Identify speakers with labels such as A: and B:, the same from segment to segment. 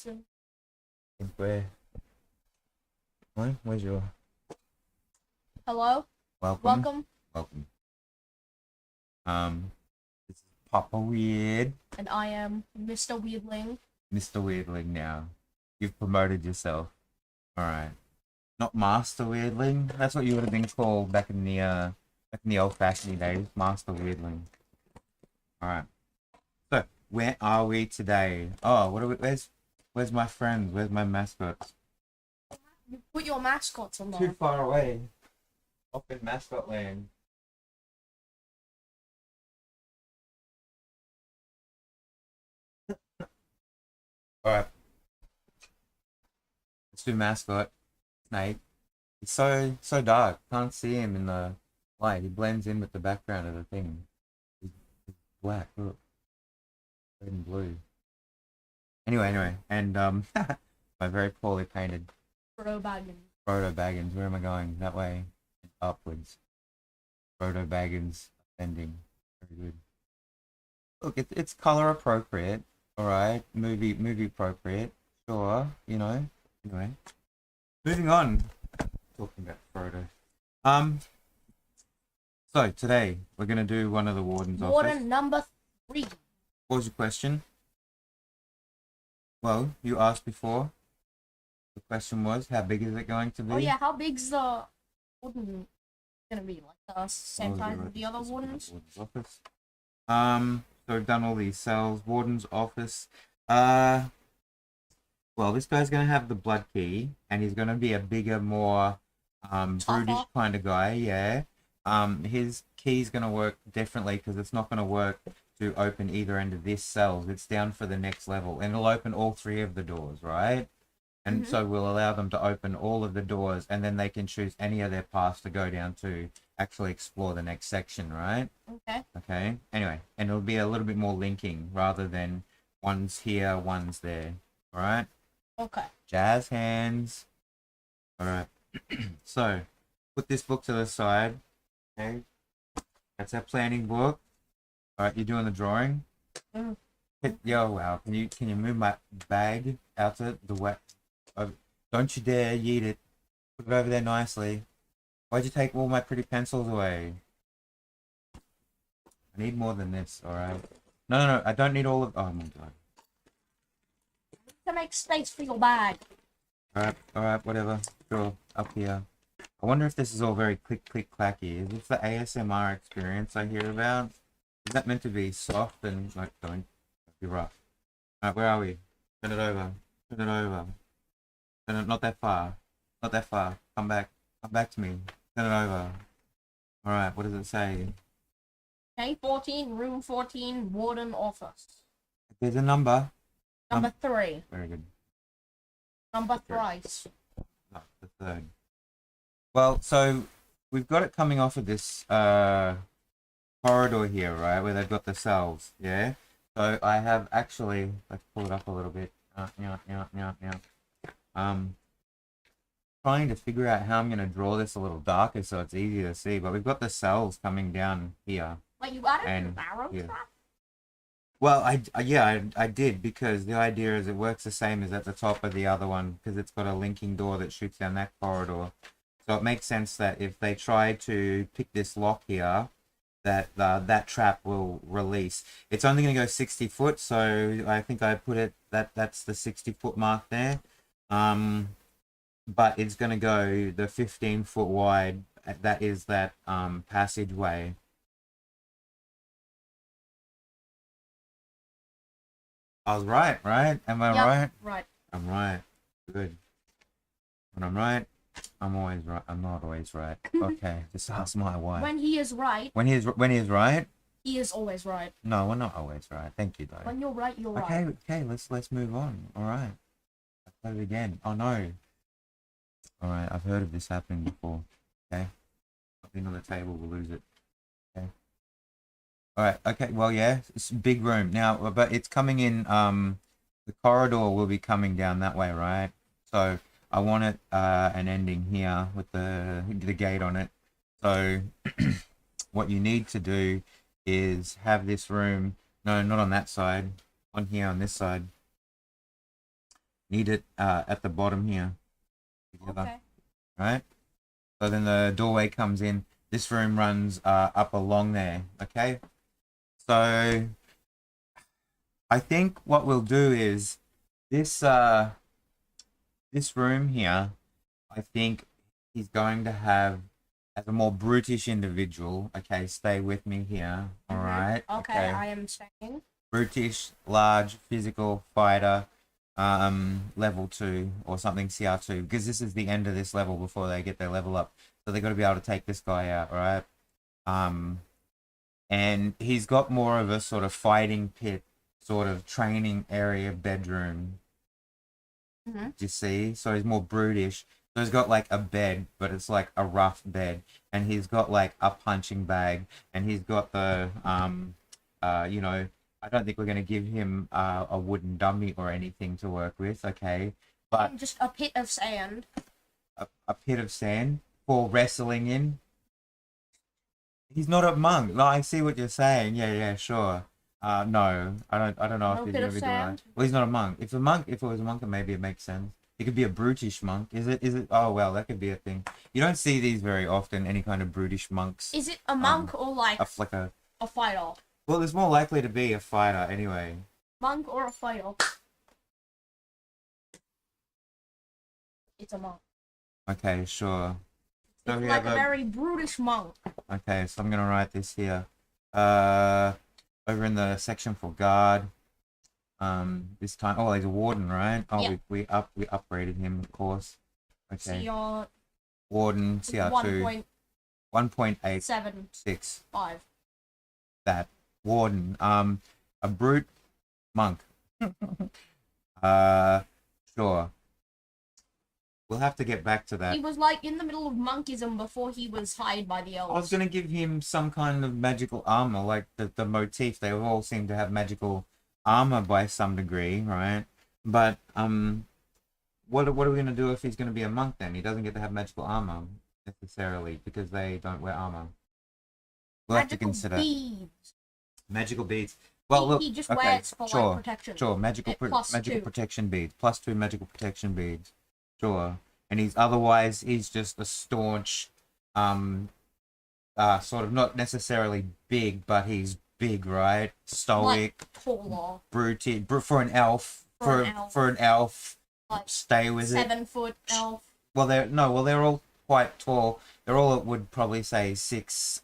A: soon.
B: Where? Where's your
A: Hello?
B: welcome?
A: Welcome.
B: Welcome. This is Papa Weird,
A: And I am Mr. Weirdling.
B: Mr. Weirdling now. You've promoted yourself. Alright. Not Master Weirdling. That's what you would have been called back in the old fashioned days. Master Weirdling. Alright. So, where are we today? Oh, what are we where's my friends? Where's my mascots?
A: You put your mascots on
B: Too
A: there.
B: far away. Off in mascot land. Alright. Let's do mascot. Snake. He's so dark. Can't see him in the light. He blends in with the background of the thing. He's black, look. Red and blue. Anyway, and my very poorly painted
A: Frodo Baggins.
B: Frodo Baggins. Where am I going? That way. Upwards. Frodo Baggins ascending. Very good. Look, it's color appropriate. Alright. Movie appropriate. Sure, you know. Anyway. Moving on. Talking about Frodo. So today we're gonna do one of the Warden's office.
A: Warden number 3.
B: What was your question? Well, you asked before. The question was, how big is it going to be?
A: Oh yeah, how big's the Warden gonna be? Like the same
B: Oh,
A: size
B: right,
A: as the other
B: this is
A: Wardens?
B: Warden's office. So we've done all these cells. Warden's office. Well, this guy's gonna have the blood key, and he's gonna be a bigger, more brutish kind of guy. Yeah. His key's gonna work differently because it's not gonna work to open either end of this cell. It's down for the next level, and it'll open all 3 of the doors, right? And so we'll allow them to open all of the doors, and then they can choose any of their paths to go down to actually explore the next section, right?
A: Okay.
B: Okay. Anyway, and it'll be a little bit more linking rather than one's here, one's there. All right.
A: Okay.
B: Jazz hands. All right. So, put this book to the side. Okay. That's our planning book. All right. You're doing the drawing.
A: Mm.
B: Yo, wow. Can you move my bag out to the way? Don't you dare yeet it. Put it over there nicely. Why'd you take all my pretty pencils away? I need more than this, alright? No, I don't need all of... Oh my god.
A: To make space for your bag.
B: Alright, whatever. Sure, up here. I wonder if this is all very click-clacky. Is this the ASMR experience I hear about? Is that meant to be soft and... Like, don't be rough. Alright, where are we? Turn it over. Turn it over. Turn it... Not that far. Not that far. Come back. Come back to me. Turn it over. Alright, what does it say?
A: K14, room 14, Warden office.
B: There's a number.
A: Number 3.
B: Very good.
A: Number thrice.
B: Oh, the 3rd. Well, so we've got it coming off of this corridor here, right, where they've got the cells, yeah? So I have actually, let's pull it up a little bit. Trying to figure out how I'm going to draw this a little darker so it's easier to see, but we've got the cells coming down here.
A: Wait, you added
B: And
A: the arrow
B: here.
A: trap?
B: Well, I did, because the idea is it works the same as at the top of the other one, because it's got a linking door that shoots down that corridor. So it makes sense that if they try to pick this lock here, that that trap will release. It's only going to go 60 foot, so I think I put it, that's the 60-foot mark there. But it's going to go the 15-foot wide. That is that passageway. I was right? Am I right?
A: Right.
B: I'm right. Good. When I'm right, I'm always right. I'm not always right. Okay, just ask my wife.
A: When he is right,
B: When he is right?
A: he is always right.
B: No, we're not always right. Thank you, though.
A: When you're right, you're
B: Okay,
A: right.
B: okay. Let's move on. All right. I've heard it again. Oh no. All right. I've heard of this happening before. Okay. Something on the table, we'll lose it. Okay. All right. Okay. Well, yeah. It's a big room now, but it's coming in. The corridor will be coming down that way, right? So I want it an ending here with the gate on it. So what you need to do is have this room. No, not on that side. On here, on this side. Need it at the bottom here. Together.
A: Okay.
B: Right? So then the doorway comes in. This room runs up along there. Okay? So I think what we'll do is this this room here, I think he's going to have as a more brutish individual. Okay, stay with me here. All right.
A: Okay, I am staying.
B: Brutish, large, physical fighter, level 2 or something, CR2, because this is the end of this level before they get their level up. So they got to be able to take this guy out, right? And he's got more of a sort of fighting pit, sort of training area bedroom. Do you see? So he's more brutish. So he's got like a bed, but it's like a rough bed, and he's got like a punching bag, and he's got the you know, I don't think we're gonna give him a wooden dummy or anything to work with, okay? But
A: just a pit of sand.
B: A pit of sand for wrestling in. He's not a monk. No, I see what you're saying. Yeah, sure. No, I don't know if he's gonna be doing that. Well, he's not a monk. If it was a monk, then maybe it makes sense. It could be a brutish monk. Is it? Oh well, that could be a thing. You don't see these very often. Any kind of brutish monks.
A: Is it a monk or like
B: a
A: fighter?
B: Well, there's more likely to be a fighter anyway.
A: Monk or a fighter? It's a monk.
B: Okay, sure.
A: So it's like a very brutish monk.
B: Okay, so I'm gonna write this here. Over in the section for guard. This time, oh, he's a warden, right? Oh, yeah. we upgraded him, of course. Okay. CR... Warden, CR2. 1.875. That warden. A brute monk. Sure. We'll have to get back to that.
A: He was like in the middle of monkism before he was hired by the elves.
B: I was gonna give him some kind of magical armor, like the motif. They all seem to have magical armor by some degree, right? But what are we gonna do if he's gonna be a monk then? He doesn't get to have magical armor necessarily because they don't wear armor. We'll have to consider beads. Magical beads. Well, look,
A: he just wears for like protection.
B: Sure, magical protection beads. +2 magical protection beads. Sure. And he's just a staunch, sort of not necessarily big, but he's big, right? Stoic,
A: like taller,
B: brute for an elf. For an elf,
A: like
B: stay with
A: 7-foot elf.
B: Well, they're all quite tall. They're all, would probably say 6'7"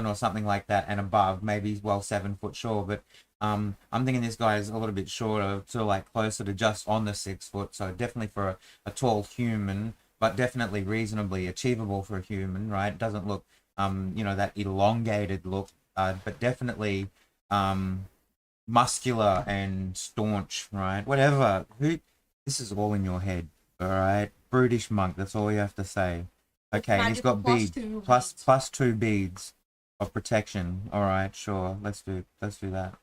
B: or something like that and above, maybe 7 foot, sure, but I'm thinking this guy is a little bit shorter, to like closer to just on the 6 foot, so definitely for a tall human, but definitely reasonably achievable for a human, right? Doesn't look that elongated look, but definitely muscular and staunch, right? Whatever. This is all in your head, all right? Brutish monk, that's all you have to say. Okay, and he's got beads, plus 2 beads of protection. All right, sure. Let's do that.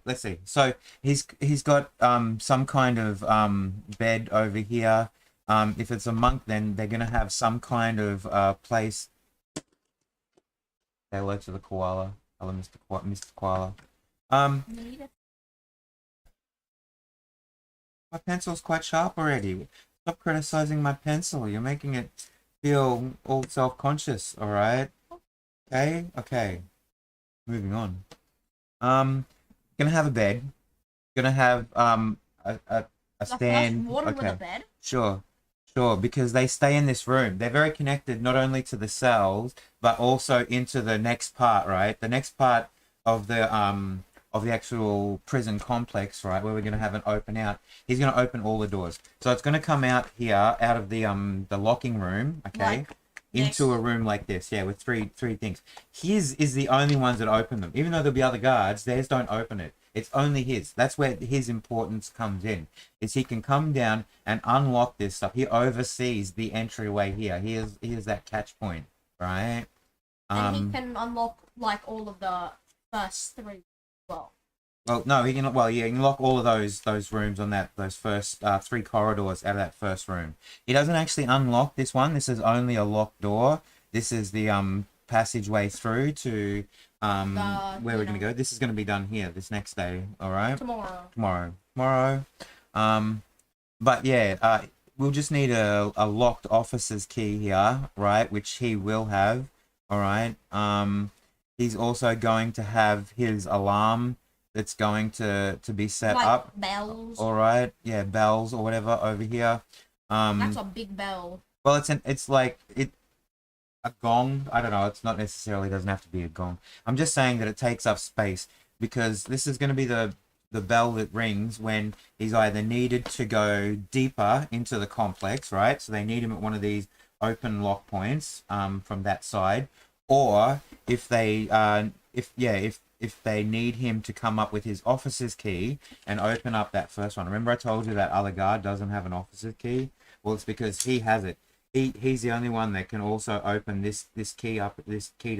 B: Let's see. So he's got some kind of bed over here. If it's a monk, then they're gonna have some kind of place. Say hello to the koala. Hello, Mr. Koala. My pencil's quite sharp already. Stop criticizing my pencil. You're making it feel all self-conscious, alright? Okay. Moving on. Gonna have a bed. Gonna have a stand.
A: Warden with a bed?
B: Sure, because they stay in this room. They're very connected not only to the cells, but also into the next part, right? The next part of the actual prison complex, right, where we're going to have an open out. He's going to open all the doors. So it's going to come out here, out of the locking room, okay, into a room like this, yeah, with three things. His is the only ones that open them. Even though there'll be other guards, theirs don't open it. It's only his. That's where his importance comes in, is he can come down and unlock this stuff. He oversees the entryway here. He is that catch point, right?
A: And he can unlock, like, all of the first 3.
B: Well, no, he can. Well, yeah, he can lock all of those rooms on those first 3 corridors out of that first room. He doesn't actually unlock this one. This is only a locked door. This is the passageway through to where we're
A: you
B: gonna go. This is gonna be done here this next day. All right.
A: Tomorrow.
B: But yeah, we'll just need a locked officer's key here, right? Which he will have. All right. He's also going to have his alarm that's going to be set
A: like
B: up.
A: bells.
B: All right. Yeah, bells or whatever over here.
A: That's a big bell.
B: Well, it's like a gong. I don't know. It's not necessarily doesn't have to be a gong. I'm just saying that it takes up space because this is going to be the bell that rings when he's either needed to go deeper into the complex, right? So they need him at one of these open lock points from that side, or if they if they need him to come up with his officer's key and open up that first one. Remember I told you that other guard doesn't have an officer's key? Well, it's because he has it. He's the only one that can also open this key to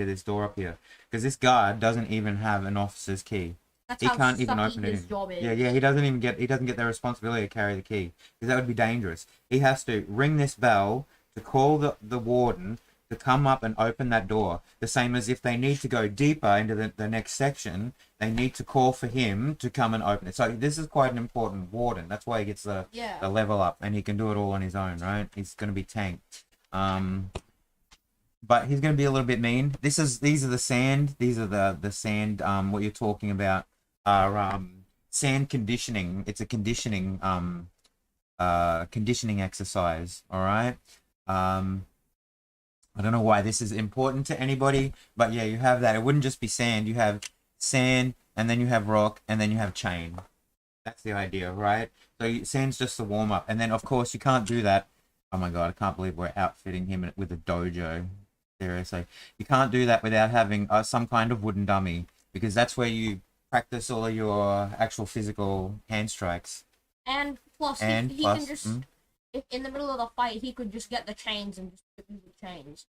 B: this door up here, because this guard doesn't even have an officer's key.
A: That's
B: he
A: how
B: can't even
A: sucky
B: open
A: his
B: it.
A: job is.
B: Yeah, he doesn't get the responsibility to carry the key, because that would be dangerous. He has to ring this bell to call the warden to come up and open that door. The same as if they need to go deeper into the next section, they need to call for him to come and open it. So this is quite an important warden. That's why he gets the level up, and he can do it all on his own, right? He's going to be tanked. But he's going to be a little bit mean. These are the sand. These are the sand. What you're talking about are sand conditioning. It's a conditioning conditioning exercise. All right. I don't know why this is important to anybody, but yeah, you have that. It wouldn't just be sand. You have sand, and then you have rock, and then you have chain. That's the idea, right? So sand's just the warm up, and then of course you can't do that. Oh my god, I can't believe we're outfitting him with a dojo. Seriously, you can't do that without having some kind of wooden dummy, because that's where you practice all of your actual physical hand strikes.
A: And plus, he can just, if in the middle of the fight, he could just get the chains and just put the chains.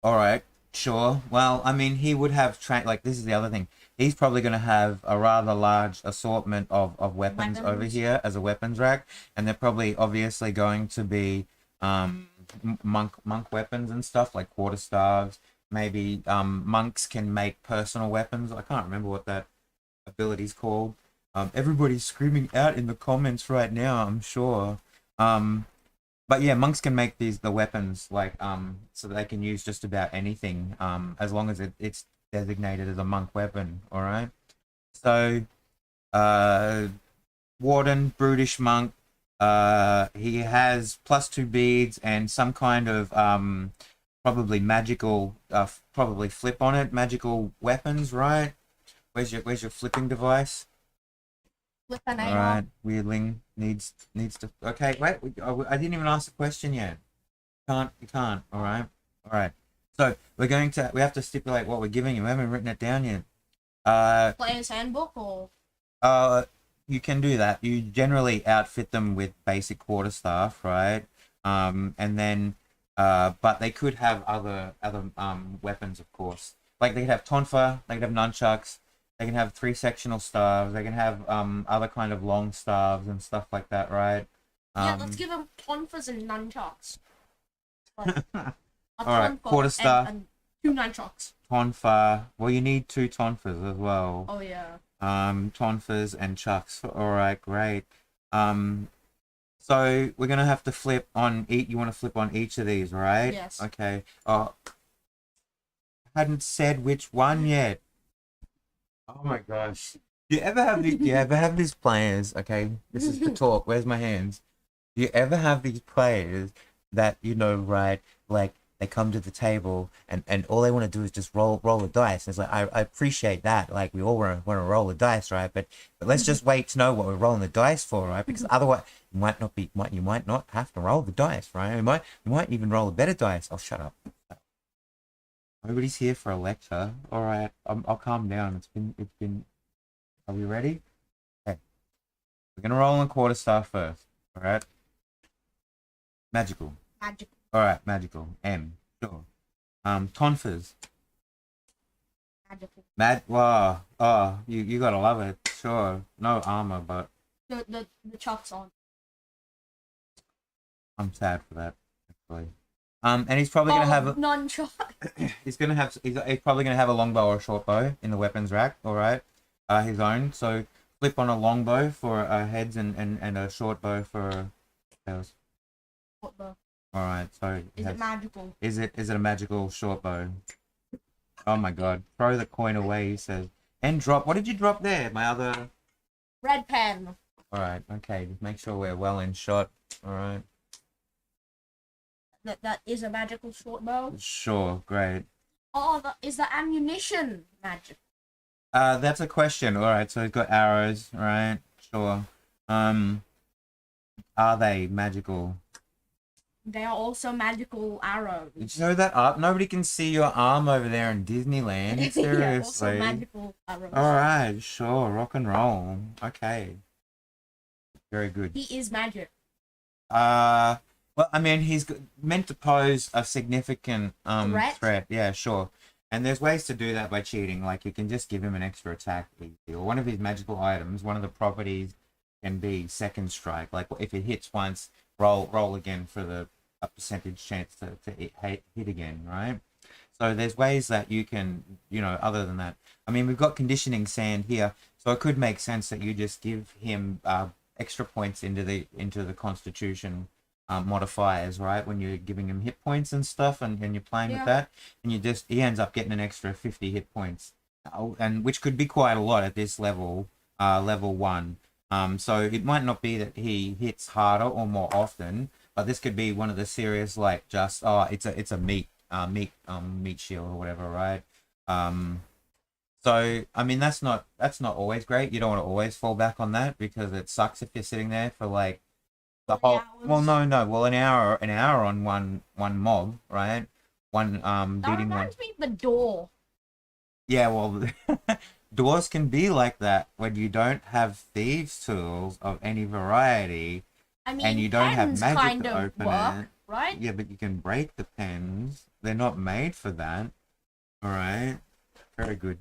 B: All right, sure. Well, I mean, he would have like this is the other thing. He's probably going to have a rather large assortment of weapons over here as a weapons rack, and they're probably obviously going to be monk weapons and stuff like quarterstaves. Maybe monks can make personal weapons. I can't remember what that ability's called. Everybody's screaming out in the comments right now, I'm sure. But yeah, monks can make the weapons like so that they can use just about anything as long as it's designated as a monk weapon. All right. So warden, brutish monk. He has +2 beads and some kind of probably magical probably flip on it, magical weapons, right? Where's your flipping device?
A: All
B: right, weirdling needs to. Okay, wait. I didn't even ask the question yet. You can't. All right. So we have to stipulate what we're giving you. We haven't written it down yet.
A: Player's handbook or.
B: You can do that. You generally outfit them with basic quarterstaff, right? And then, but they could have other weapons, of course. Like they could have tonfa, they could have nunchucks. They can have 3 sectional staves. They can have other kind of long staves and stuff like that, right?
A: Yeah, let's give them tonfas and nunchucks.
B: All right, quarterstaff
A: and 2 nunchucks.
B: Tonfa. Well, you need 2 tonfas as well.
A: Oh yeah.
B: Tonfas and chucks. All right, great. So we're gonna have to flip on each. You want to flip on each of these, right?
A: Yes.
B: Okay. Oh, I hadn't said which one yet. Oh my gosh. Do you ever have these players, okay? This is the talk. Where's my hands? Do you ever have these players that, right, like they come to the table and all they want to do is just roll the dice. And it's like I appreciate that. Like we all want to roll the dice, right? But let's just wait to know what we're rolling the dice for, right? Because otherwise you might not have to roll the dice, right? You might even roll a better dice. Oh, shut up. Nobody's here for a lecture. All right, I'll calm down. It's been. Are we ready? Okay, we're gonna roll on quarterstaff first. All right. Magical. All right, magical. M. Sure. Tonfas.
A: Magical.
B: Wow. Oh, you gotta love it. Sure. No armor, but
A: The chucks on.
B: I'm sad for that actually. And he's probably gonna have
A: nunchuck.
B: he's probably gonna have a longbow or a short bow in the weapons rack. All right, his own. So flip on a longbow for heads and a short bow for tails.
A: What the?
B: All right. So
A: is it magical?
B: Is it a magical short bow? Oh my god! Throw the coin away. He says. And drop. What did you drop there? My other
A: red pen.
B: All right. Okay. Just make sure we're well in shot. All right.
A: That is a magical short bow.
B: Sure. Great.
A: Oh, is the ammunition magic?
B: That's a question. All right. So he's got arrows. All right. Sure. Are they magical?
A: They are also magical arrows.
B: Did you know that up? Nobody can see your arm over there in Disneyland. Seriously.
A: Yeah, also magical arrows.
B: All right. Sure. Rock and roll. Okay. Very good.
A: He is magic.
B: Well, I mean, he's meant to pose a significant threat. Yeah, sure. And there's ways to do that by cheating. Like, you can just give him an extra attack. Or one of his magical items, one of the properties can be second strike. Like, if it hits once, roll again for a percentage chance to hit again, right? So there's ways that you can, other than that. I mean, we've got conditioning sand here, so it could make sense that you just give him extra points into the Constitution modifiers, right? When you're giving him hit points and stuff, and you're playing with that, and he ends up getting an extra 50 hit points, and which could be quite a lot at this level, level 1. So it might not be that he hits harder or more often, but this could be one of the serious, like, just it's a meat shield or whatever, right? So I mean, that's not always great. You don't want to always fall back on that, because it sucks if you're sitting there for like the whole an hour on one mob, right? One beating one.
A: That reminds me of the door.
B: Yeah, well, doors can be like that when you don't have thieves' tools of any variety.
A: I mean,
B: and you don't have magic
A: kind
B: to
A: of
B: open
A: work,
B: it.
A: Right?
B: Yeah, but you can break the pens. They're not made for that. All right. Very good.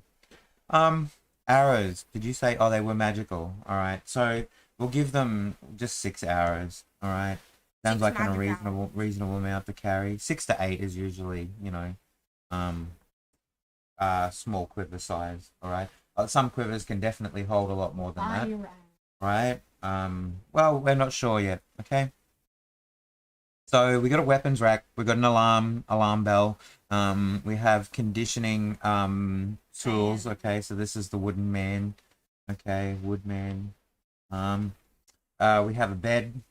B: Arrows. Did you say? Oh, they were magical. All right. So we'll give them just 6 arrows. All right. Sounds like a reasonable amount to carry. 6 to 8 is usually, small quiver size. All right. Some quivers can definitely hold a lot more than that. Right. Well, we're not sure yet. Okay. So we got a weapons rack. We got an alarm bell. We have conditioning tools. Okay, so this is the wooden man. Okay, woodman. We have a bed.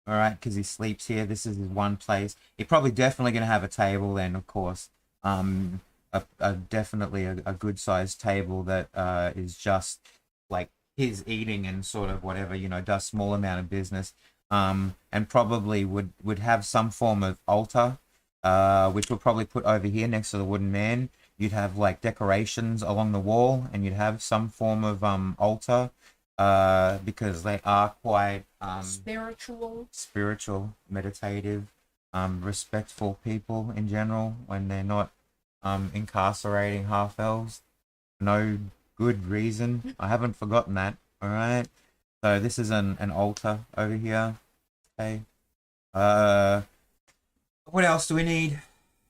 B: All right, because he sleeps here. This is his one place. He's probably definitely going to have a table then, of course. Definitely a good sized table that is just like his eating and sort of whatever, does small amount of business. And probably would have some form of altar, which we'll probably put over here next to the wooden man. You'd have like decorations along the wall, and you'd have some form of altar, because they are quite spiritual, meditative, respectful people in general when they're not incarcerating half elves. No good reason. I haven't forgotten that. All right. So this is an altar over here. Okay. What else do we need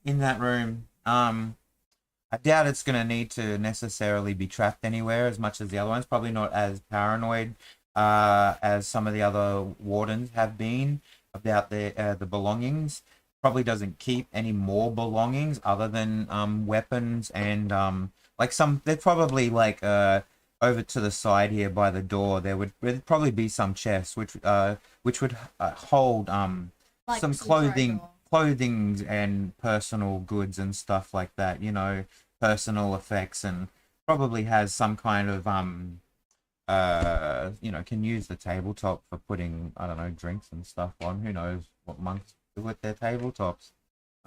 B: in that room? I doubt it's gonna need to necessarily be trapped anywhere as much as the other ones. Probably not as paranoid as some of the other wardens have been about the belongings. Probably doesn't keep any more belongings other than weapons and like some. There's probably like over to the side here by the door, there'd probably be some chests which would hold like some clothing and personal goods and stuff like that, personal effects, and probably has some kind of can use the tabletop for putting, I don't know, drinks and stuff on. Who knows what monks do with their tabletops.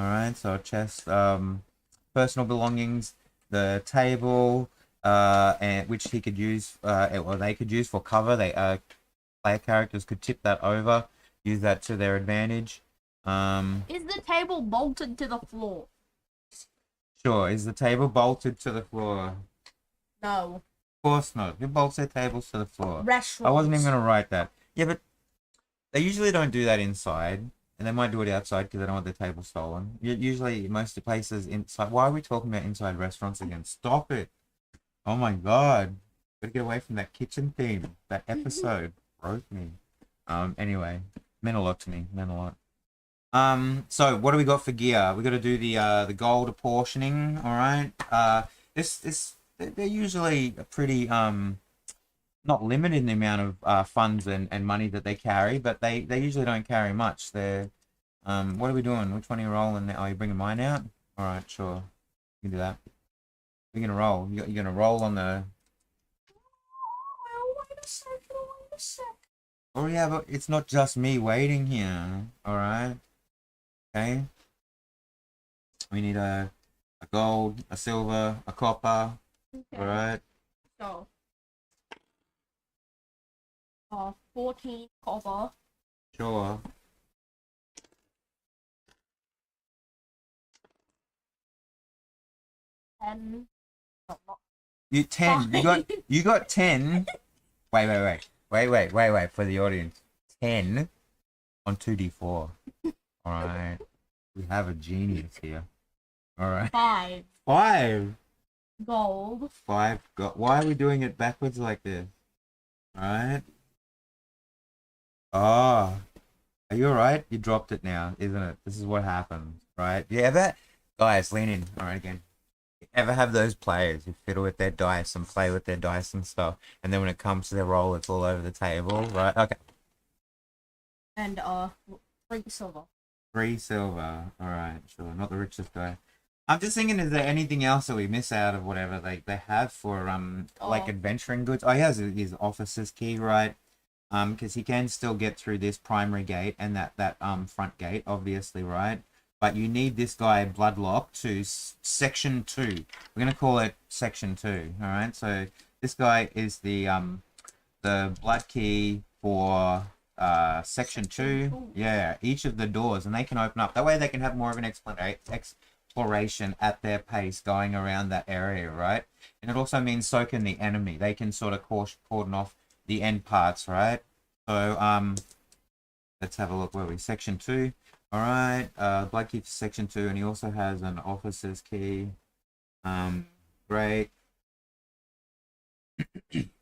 B: All right, so a chest, personal belongings, the table, and which he could use, or they could use for cover. Player characters could tip that over, use that to their advantage.
A: Is the table bolted to the floor?
B: Sure. Is the table bolted to the floor?
A: No.
B: Of course not. Who bolts their tables to the floor?
A: Restaurants.
B: I wasn't even going to write that. Yeah, but they usually don't do that inside. And they might do it outside because they don't want their table stolen. Usually, most of the places inside. Why are we talking about inside restaurants again? Stop it! Oh my god! Gotta get away from that kitchen theme. That episode broke me. Anyway, meant a lot to me. Meant a lot. So what do we got for gear? We got to do the gold apportioning. All right. They're usually pretty not limited in the amount of funds and money that they carry, but they usually don't carry much. They're what are we doing? Which one are you rolling now? Are you bringing mine out? All right, sure. You can do that. We're gonna roll. You're gonna roll on the.
A: Oh, wait a second. Wait a sec.
B: Oh yeah, but it's not just me waiting here. All right. Okay. We need a gold, a silver, a copper.
A: Okay.
B: All right.
A: So, 14 copper.
B: Sure.
A: 10. No, not
B: You 10. You got 10. Wait for the audience. 10 on 2d4. All right. We have a genius here. All right.
A: 5
B: 5.
A: gold.
B: 5 gold. Why are we doing it backwards like this? All right. Oh. Are you all right? You dropped it now, isn't it? This is what happens, right? You ever, guys, lean in. All right, again. You ever have those players who fiddle with their dice and play with their dice and stuff, and then when it comes to their roll, it's all over the table, right? Okay.
A: And 3 silver.
B: 3 silver. All right, sure. Not the richest guy. I'm just thinking, is there anything else that we miss out of whatever they have for like adventuring goods? Oh, he has his officer's key, right? Because he can still get through this primary gate and that front gate, obviously, right? But you need this guy Bloodlock to section 2. We're gonna call it section 2. All right. So this guy is the blood key for section 2. Yeah, each of the doors, and they can open up. That way, they can have more of an exploration at their pace going around that area, right? And it also means so can the enemy. They can sort of cordon off the end parts, right? So let's have a look where we section 2. All right, blood key for section 2, and he also has an officer's key. Great.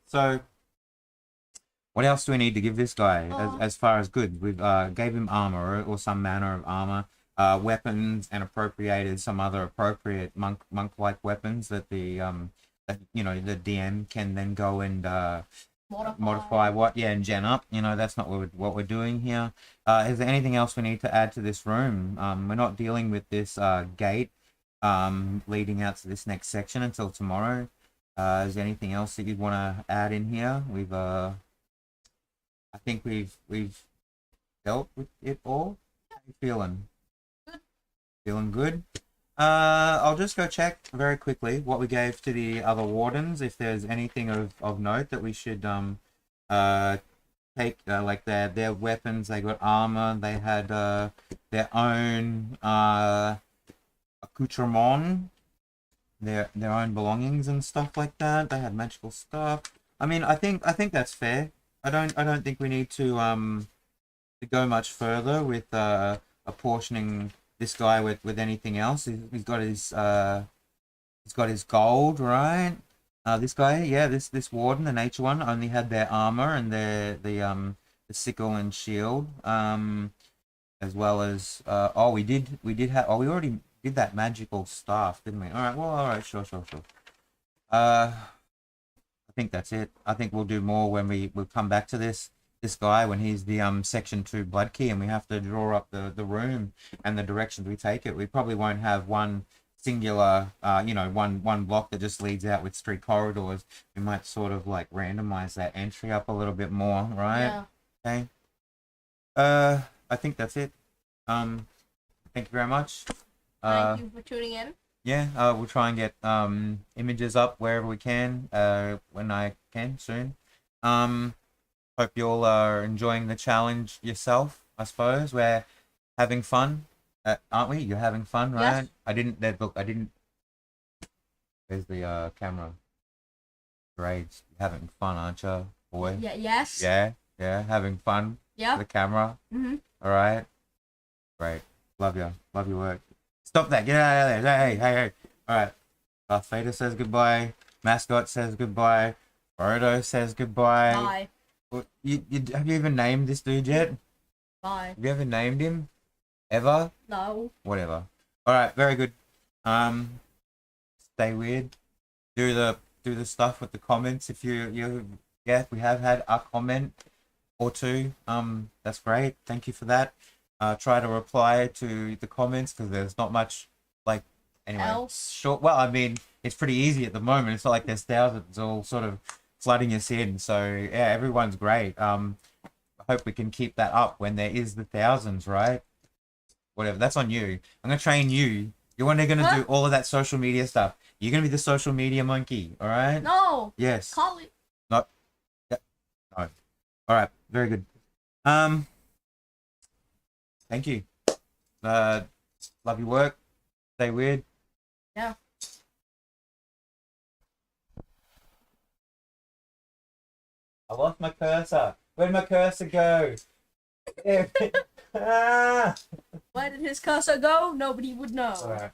B: So what else do we need to give this guy as far as goods? We've gave him armor or some manner of armor, weapons, and appropriated some other appropriate monk-like weapons that the the DM can then go and modify what and gen up. That's not what we're doing here. Is there anything else we need to add to this room? We're not dealing with this gate leading out to this next section until tomorrow. Is there anything else that you'd want to add in here? I think we've dealt with it all. How you feeling?
A: Good.
B: Feeling good? I'll just go check very quickly what we gave to the other wardens, if there's anything of note that we should take, like their weapons. They got armor, they had their own accoutrement, their own belongings and stuff like that. They had magical stuff. I mean, I think that's fair. I don't think we need to go much further with apportioning this guy with anything else. He's got his gold, right? This guy, yeah, this warden, the nature one, only had their armor and the sickle and shield, as well as we already did that magical staff, didn't we? All right, sure. I think that's it. I think we'll do more when we'll come back to this guy when he's the section 2 blood key, and we have to draw up the room and the directions we take it. We probably won't have one singular one block that just leads out with 3 corridors. We might sort of like randomize that entry up a little bit more, right? Yeah. Okay. I think that's it. Thank you very much.
A: Thank you for tuning in.
B: Yeah, we'll try and get images up wherever we can, when I can soon. Hope you all are enjoying the challenge yourself. I suppose we're having fun, aren't we? You're having fun, right? Yes. I didn't. There's the camera. Great, you're having fun, aren't you, boy?
A: Yeah. Yes.
B: Yeah, having fun.
A: Yeah.
B: The camera.
A: Mm-hmm.
B: All right. Great. Love you. Love your work. Stop that. Get out of there. Hey. All right. Darth Vader says goodbye. Mascot says goodbye. Frodo says goodbye.
A: Bye.
B: Well, have you even named this dude yet?
A: Bye.
B: Have you ever named him? Ever?
A: No.
B: Whatever. All right. Very good. Stay weird. Do the stuff with the comments. If yeah, we have had a comment or two. That's great. Thank you for that. Try to reply to the comments because there's not much like anyway.
A: Else?
B: Short. Well, I mean, it's pretty easy at the moment. It's not like there's thousands all sort of flooding us in. So yeah, everyone's great. I hope we can keep that up when there is the thousands, right? Whatever. That's on you. I'm gonna train you. You're one day gonna do all of that social media stuff. You're gonna be the social media monkey. All right?
A: No.
B: Yes.
A: Call it.
B: Not. Yeah. No. All right. Very good. Thank you. Love your work. Stay weird.
A: Yeah.
B: I lost my cursor. Where'd my cursor go?
A: Where did his cursor go? Nobody would know.
B: All right.